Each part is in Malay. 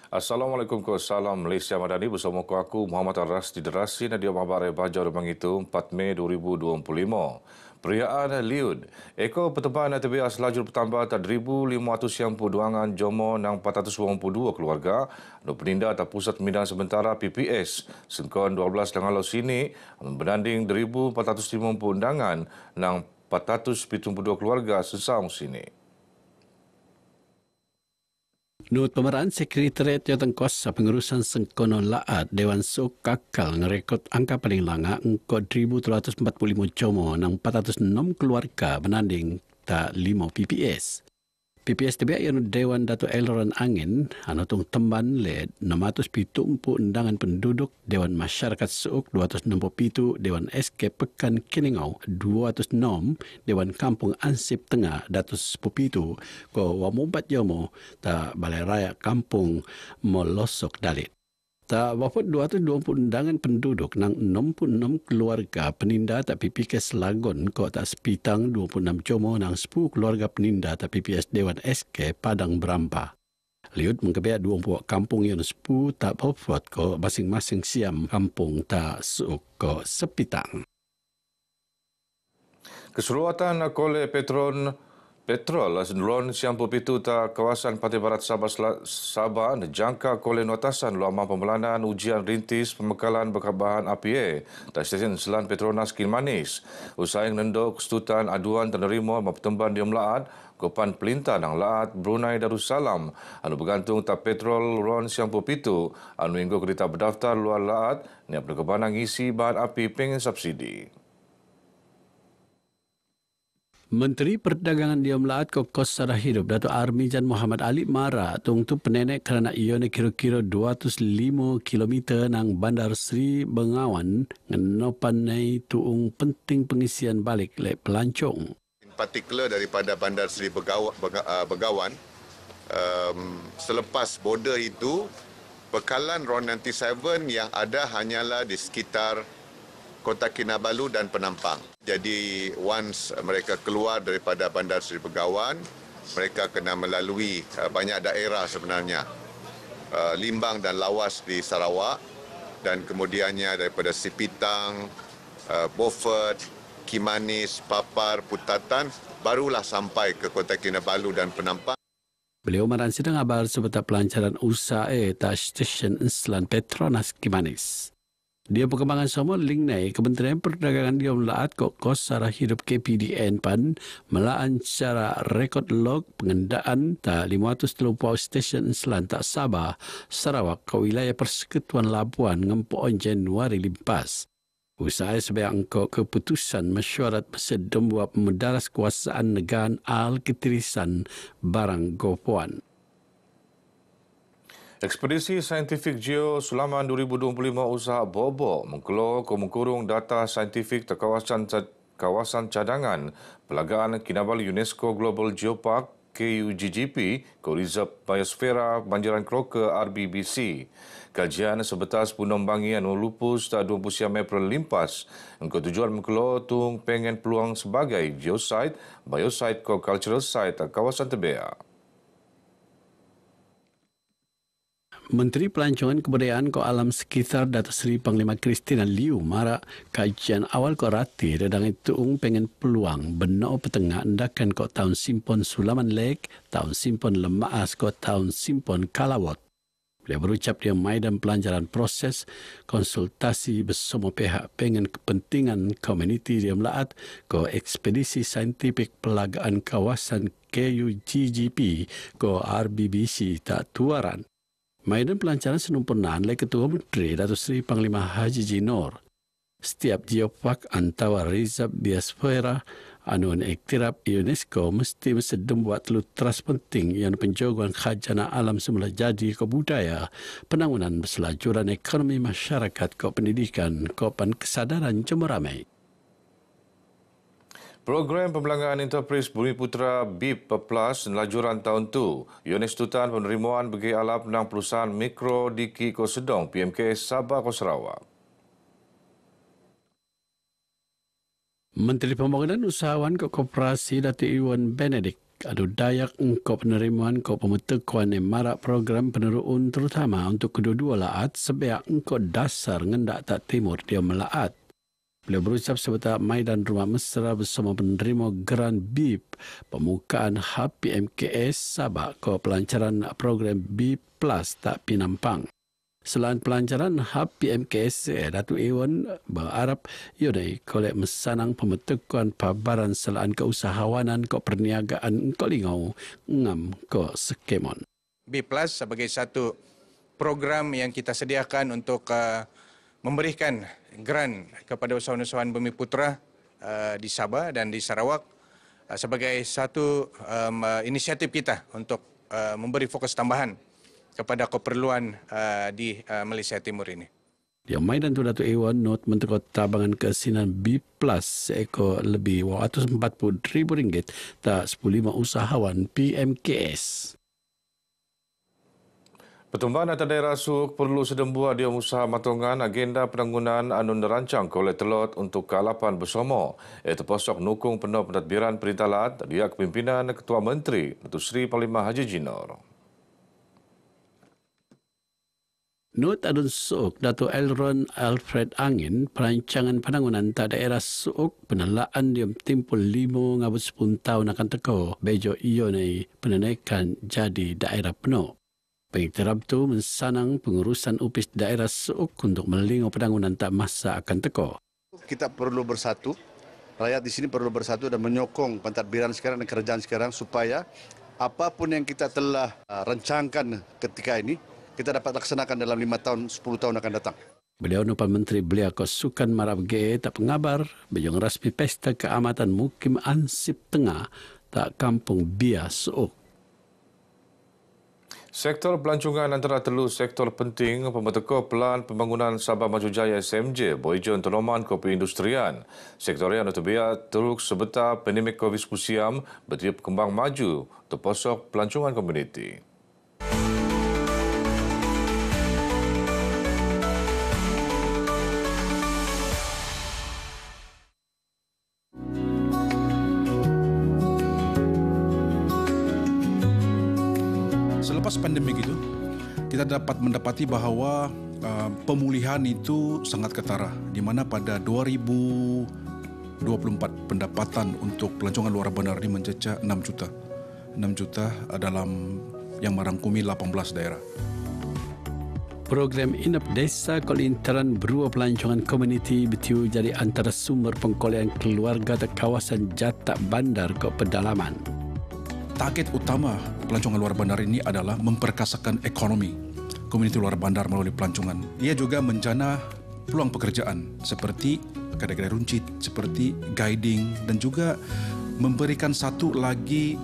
Assalamualaikum ko salam Malaysia Madani bersama aku Muhammad Aras di Derasi Nadia Mahabarai Bajar Remang itu 4 Mei 2025. Perayaan Liud, ekor pertemuan TBS lajur bertambah tak 1,500 yang perduangan Jomo nang 482 keluarga dan peninda atau pusat pemindahan sementara PPS. Sengkon 12 dengan lalu sini berbanding 1,450 undangan nang 472 keluarga sesang sini. Menurut pemeraan Sekretariat Jawatan Kuasa Pengurusan Sengkono Laat, Dewan Sok Kakal ngerekod angka paling langa engkau 1,345 Jomo nang 406 keluarga menanding tak 5 PPS. PPS TBA yang Dewan Dato' Elron Angin, anatung temban led 670 undangan penduduk, Dewan Masyarakat Suuk 267, Dewan SK Pekan Keningau 206, Dewan Kampung Ansip Tengah 117, ko Wamubat Jomo ta Balai Raya Kampung Molosok Dalit. Tak wafat 220 undangan penduduk nang 66 keluarga peninda tak PPK Selangor ko tak sepitang 26 Jomo nang 10 keluarga peninda tak PPS Dewan SK Padang Berampa. Liut mengkebiak 20 kampung yang 10 tak wafat ko masing-masing siam kampung tak suuk ko sepitang. Keseruatan Kole Petrol Lon Siam Pupitu ta kawasan Pantai Barat Sabah jangka Kole Nuatasan luaman pembelanan ujian rintis pembekalan berkabahan APA dan stesen Selan Petronas Kilmanis. Usai nendo kesetutan aduan penerima mempertemban di Melaat Kopan Pelintan ng Laat Brunei Darussalam anu bergantung ta petrol Lon Siam Pupitu anu hingga kereta berdaftar luar Laat ni perkebanan ngisi bahan api pengen subsidi. Menteri Perdagangan Diam Laat Kokos Sara Hidup Dato' Armijan Muhammad Ali Mara tungtu penenek kerana ione kira-kira 205 km nang Bandar Seri Bengawan ngenopanai tuung penting pengisian balik le pelancong. In particular daripada Bandar Seri Begawan, selepas border itu, bekalan RON 97 yang ada hanyalah di sekitar Kota Kinabalu dan Penampang. Jadi once mereka keluar daripada Bandar Seri Begawan, mereka kena melalui banyak daerah sebenarnya. Limbang dan Lawas di Sarawak dan kemudiannya daripada Sipitang, Beaufort, Kimanis, Papar, Putatan barulah sampai ke Kota Kinabalu dan Penampang. Beliau meran sedang abar sebetar pelancaran usaha tak stesen Selan Petronas Kimanis. Dia perkembangan semua link naik Kementerian Perdagangan Diam Laat Kokos Sara Hidup KPDN PAN melaan secara rekod log pengendaan tak 530 stesen Selan tak Sabah Sarawak ke wilayah Persekutuan Labuan ngempuan Januari limpas. Usai sebagai angkau keputusan mesyuarat bersedem buat medaras kuasaan negara al-ketirisan barang gopuan. Ekspedisi Saintifik Geo Sulaman 2025 usaha Bobo mengkurung data saintifik kawasan cadangan Pelagaan Kinabalu UNESCO Global Geopark KUGGP ke Reserve Biosfera Banjaran Keroka RBBC. Kajian sebetas penombangi anu lupus tak 20 April limpas. Engkau tujuan mengkeluar tung pengen peluang sebagai geosite, biosite ko cultural site kawasan Tebea. Menteri Pelancongan Kebudayaan ko Alam Sekitar Datuk Seri Panglima Kristina Liu Mara kajian awal ko rati redang itu pengen peluang benar petengah endakan ko tahun simpon Sulaman Lake, tahun simpon Lemaas ko tahun simpon Kalawot. Beliau berucap dia maidan pelancaran proses konsultasi bersama pihak pengen kepentingan komuniti dia melaat ko ekspedisi saintifik pelagaan kawasan KUGGP ko RBBC tak tuaran. Maidan pelancaran senumpurnaan oleh Ketua Menteri Datuk Seri Panglima Haji Jinor. Setiap geopark antara Reserve Biosfera anu iktiraf UNESCO mesti bersedem buat telutras penting yang penjagaan khazanah alam semula jadi ke budaya, penanganan berselajuran ekonomi masyarakat ke pendidikan, ke kesadaran cemeramai. Program Pembelangan Enterprise Bumi Putra BIP Plus lajuran tahun tu. Yunis tutan penerimaan bagi alap nang perusahaan mikro Diki Ko Sedong PMKS Sabah Ko Sarawak. Menteri Pembangunan Usahawan ke Koperasi Datuk Iwan Benedict adu dayak engkau penerimaan kau pemetakuan yang marak program peneruun terutama untuk kedua-dua laat sebiak engkau dasar ngendak tak timur dia melaat. Beliau berucap serta Maidan Rumah Mesra bersama penerima Grant BIP pembukaan HPMKS Sabah ke pelancaran program B Plus tak pinampang. Selain pelancaran HPMKS, Datuk Ewan berharap iodai kolek mesanang pemetakuan pabaran selain keusahawanan ke perniagaan ke lingau ngam ke skemon. B Plus sebagai satu program yang kita sediakan untuk memberikan grant kepada usahawan-usahawan Bumiputera di Sabah dan di Sarawak sebagai satu inisiatif kita untuk memberi fokus tambahan kepada keperluan di Malaysia Timur ini. Yang Maidan tu Datuk Ewan not Menteri Tabangan Kesinan B Plus seekor lebih RM140,000 tak 15 usahawan PMKS. Pertumbuhan atas daerah suuk perlu sedembua dia usaha matongan agenda penanggunan anu dirancang oleh Telot untuk kealapan bersama. Iaitu posok nukung penuh pentadbiran Perintah Lat dia kepimpinan Ketua Menteri Datuk Seri Panglima Haji Jinor. Not adun suuk Datuk Elron Alfred Angin perancangan penanggunan tak daerah suuk penelaan dia timpul 5 ngabut 10 tahun akan teko bejo iyo ni penanaikan jadi daerah penuh. Pengiktirab itu mensanang pengurusan upis daerah suuk untuk melingau penanggunan tak masa akan teko. Kita perlu bersatu, rakyat di sini perlu bersatu dan menyokong pentadbiran sekarang dan kerajaan sekarang supaya apapun yang kita telah rancangkan ketika ini, kita dapat laksanakan dalam 5 tahun, 10 tahun akan datang. Beliau nupan Menteri Belia Kosukan Marab GE tak pengabar, bejong rasmi pesta keamatan Mukim Ansip Tengah tak kampung Bia Suuk. Sektor pelancongan antara telu sektor penting pemeteko pelan pembangunan Sabah Maju Jaya SMJ boijon tenoman kopi industrian. Sektor yang utubia teruk sebeta pandemik COVID-19 siam bertiup kembang maju untuk posok pelancongan komuniti. Selepas pandemik itu, kita dapat mendapati bahawa pemulihan itu sangat ketara, di mana pada 2024 pendapatan untuk pelancongan luar bandar ini mencecah 6 juta. 6 juta dalam yang merangkumi 18 daerah. Program Inap Desa Kolintaran Berua Pelancongan Komuniti betiu jadi antara sumber pengkolean keluarga di kawasan Jatak Bandar ke pedalaman. Target utama pelancongan luar bandar ini adalah memperkasakan ekonomi komuniti luar bandar melalui pelancongan. Ia juga menjana peluang pekerjaan seperti kedai-kedai runcit, seperti guiding dan juga memberikan satu lagi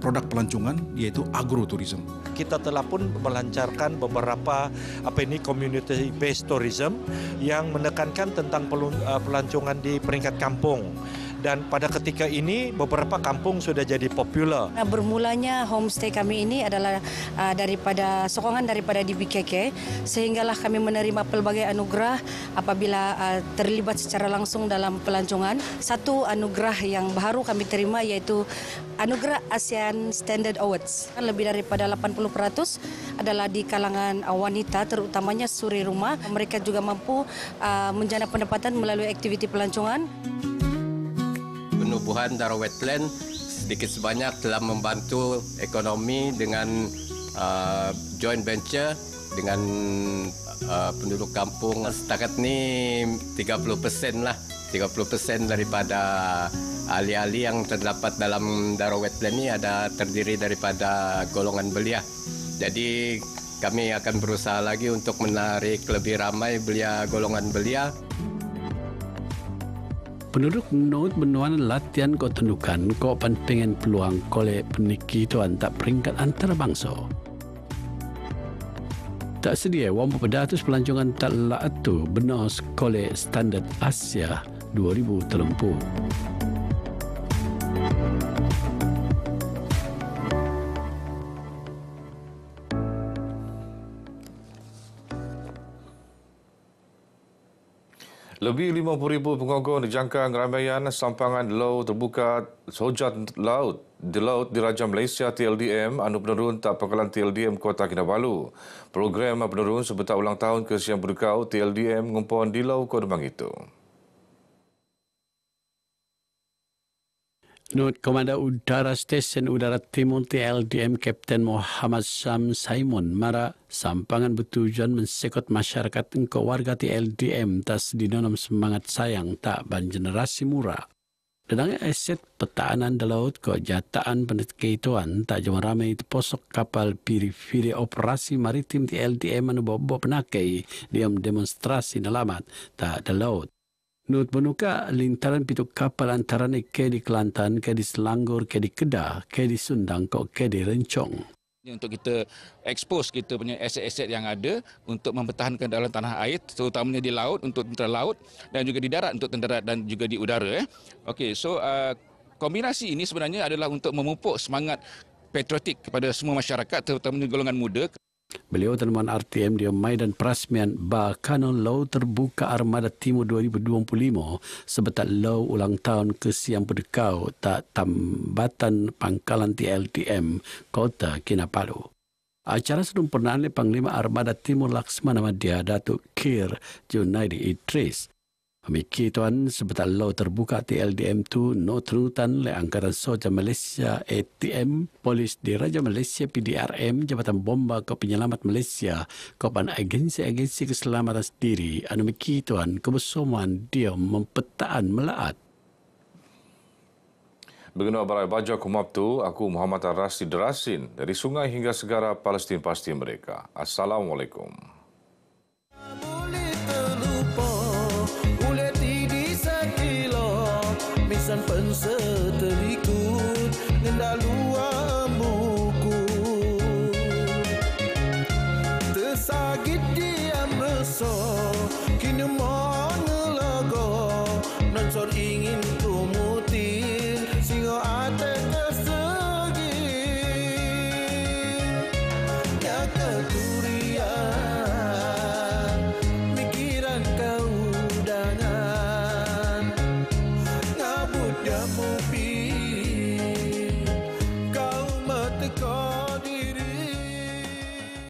produk pelancongan yaitu agroturism. Kita telah pun melancarkan beberapa community based tourism yang menekankan tentang pelancongan di peringkat kampung. Dan pada ketika ini beberapa kampung sudah jadi popular. Bermulanya homestay kami ini adalah daripada sokongan daripada DBKK sehinggalah kami menerima pelbagai anugerah apabila terlibat secara langsung dalam pelancongan. Satu anugerah yang baru kami terima iaitu anugerah ASEAN Standard Awards. Lebih daripada 80% adalah di kalangan wanita terutamanya suri rumah. Mereka juga mampu menjana pendapatan melalui aktiviti pelancongan. Penubuhan darah wetland sedikit sebanyak telah membantu ekonomi dengan joint venture dengan penduduk kampung. Setakat ni 30% lah. 30% daripada ahli-ahli yang terdapat dalam darah wetland ni ada terdiri daripada golongan belia. Jadi kami akan berusaha lagi untuk menarik lebih ramai belia golongan belia. Penduduk Not benuan latihan kau tendukan kau pengen peluang kolek peniki tuan tak peringkat antarabangsa. Tak sedia wang pedatus pelancongan tak laatu benar kolek standard Asia 2030. Lebih 50,000 pengogor dijangka keramaian sampangan laut terbuka Hojat Laut di Diraja Malaysia TLDM anu penurun tak Pangkalan TLDM Kota Kinabalu. Program penurun sebetar ulang tahun ke Siang Berdekau TLDM ngumpul di Lau Kodemang itu. Menurut Komandan Udara Stesen Udara Timur TLDM Kapten Muhammad Syam Simon Mara, sampangan bertujuan mensekot masyarakat engkau warga TLDM tas dinonam semangat sayang tak ban generasi murah. Dedangnya aset pertahanan di laut ko jataan pendekeituan tak jauh ramai posok kapal piri-piri operasi maritim TLDM anu bawa penakai diam demonstrasi nelamat tak di laut. Nut menuka lintaran pitu kapal antara ke di Kelantan, ke di Selangor, ke di Kedah, ke di Sundang, ke di Rencong. Untuk kita expose kita punya aset-aset yang ada untuk mempertahankan dalam tanah air, terutamanya di laut untuk tentera laut dan juga di darat untuk tentera dan juga di udara. Okey, so kombinasi ini sebenarnya adalah untuk memupuk semangat patriotik kepada semua masyarakat terutamanya golongan muda. Beliau temuan RTM di Maidan Perasmian Bakanon Laut Terbuka Armada Timur 2025 sebetar lau ulang tahun ke Siang Berdekau tak tambatan Pangkalan TLDM Kota Kinabalu. Acara sempurnaan Panglima Armada Timur Laksmana Madya Datuk Kir Junaidi Idris. Memiki tuan sebetar lau terbuka TLDM tu no terutan oleh Angkatan Soja Malaysia ATM, Polis Diraja Malaysia PDRM, Jabatan Bomba ke Penyelamat Malaysia, kepada agensi-agensi keselamatan sendiri. Anu memiki tuan kebersamaan dia mempetaan melaat. Beginu Barai Baja Kumabtu, aku Muhammad Ar-Rasid Rasin dari sungai hingga segara Palestin pasti mereka. Assalamualaikum. Misan penseterikut ngendalua buku tersagit diam resor kini